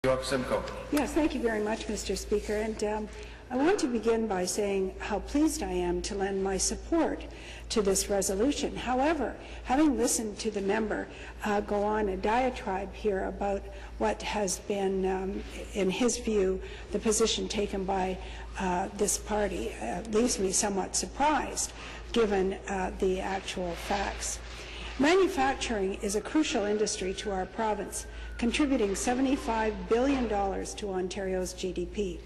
Simcoe. Yes, thank you very much, Mr. Speaker. And I want to begin by saying how pleased I am to lend my support to this resolution. However, having listened to the member go on a diatribe here about what has been, in his view, the position taken by this party leaves me somewhat surprised, given the actual facts. Manufacturing is a crucial industry to our province, contributing $75 billion to Ontario's GDP.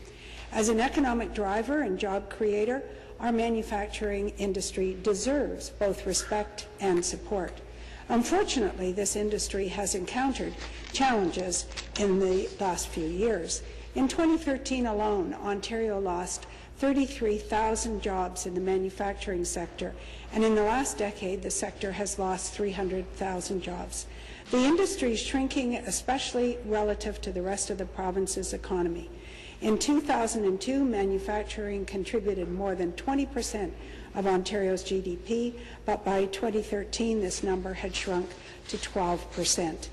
As an economic driver and job creator, our manufacturing industry deserves both respect and support. Unfortunately, this industry has encountered challenges in the last few years. In 2013 alone, Ontario lost 33,000 jobs in the manufacturing sector, and in the last decade, the sector has lost 300,000 jobs. The industry is shrinking, especially relative to the rest of the province's economy. In 2002, manufacturing contributed more than 20% of Ontario's GDP, but by 2013, this number had shrunk to 12%.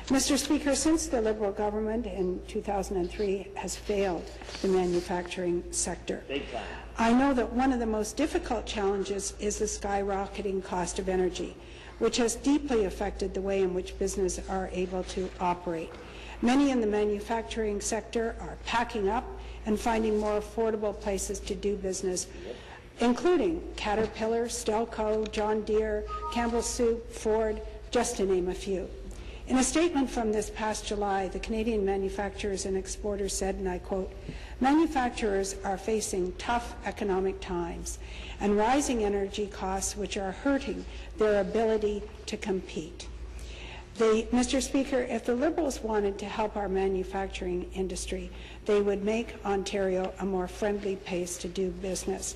Mr. Speaker, since the Liberal government in 2003 has failed the manufacturing sector, I know that one of the most difficult challenges is the skyrocketing cost of energy, which has deeply affected the way in which businesses are able to operate. Many in the manufacturing sector are packing up and finding more affordable places to do business, including Caterpillar, Stelco, John Deere, Campbell Soup, Ford, just to name a few. In a statement from this past July, the Canadian Manufacturers and Exporters said, and I quote, "Manufacturers are facing tough economic times and rising energy costs which are hurting their ability to compete." Mr. Speaker, if the Liberals wanted to help our manufacturing industry, they would make Ontario a more friendly place to do business.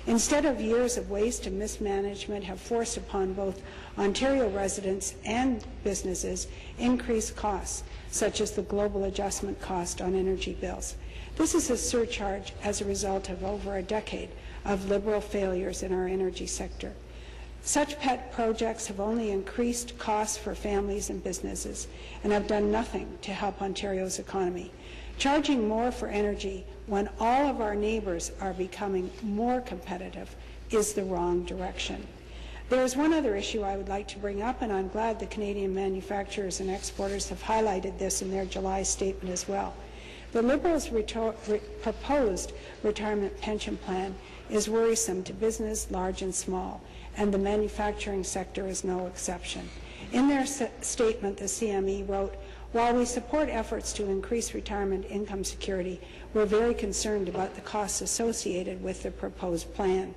Instead of years of waste and mismanagement have forced upon both Ontario residents and businesses increased costs, such as the global adjustment cost on energy bills. This is a surcharge as a result of over a decade of Liberal failures in our energy sector. Such pet projects have only increased costs for families and businesses and have done nothing to help Ontario's economy. Charging more for energy when all of our neighbours are becoming more competitive is the wrong direction. There is one other issue I would like to bring up, and I'm glad the Canadian Manufacturers and Exporters have highlighted this in their July statement as well. The Liberals' proposed retirement pension plan is worrisome to business, large and small, and the manufacturing sector is no exception. In their statement, the CME wrote, "While we support efforts to increase retirement income security, we're very concerned about the costs associated with the proposed plan.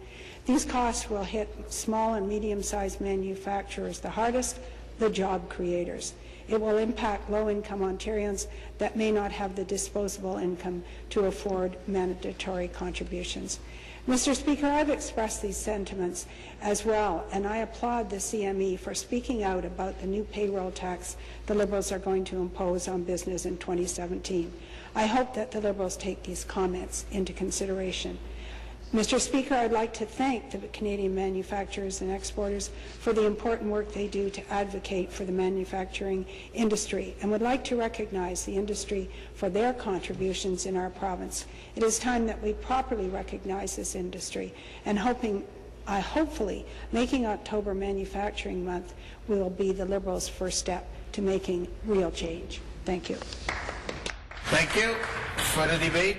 These costs will hit small and medium-sized manufacturers the hardest, the job creators. It will impact low-income Ontarians that may not have the disposable income to afford mandatory contributions." Mr. Speaker, I've expressed these sentiments as well, and I applaud the CME for speaking out about the new payroll tax the Liberals are going to impose on business in 2017. I hope that the Liberals take these comments into consideration. Mr. Speaker, I'd like to thank the Canadian Manufacturers and Exporters for the important work they do to advocate for the manufacturing industry, and would like to recognize the industry for their contributions in our province. It is time that we properly recognize this industry, and hopefully making October Manufacturing Month will be the Liberals' first step to making real change. Thank you. Thank you. For the debate,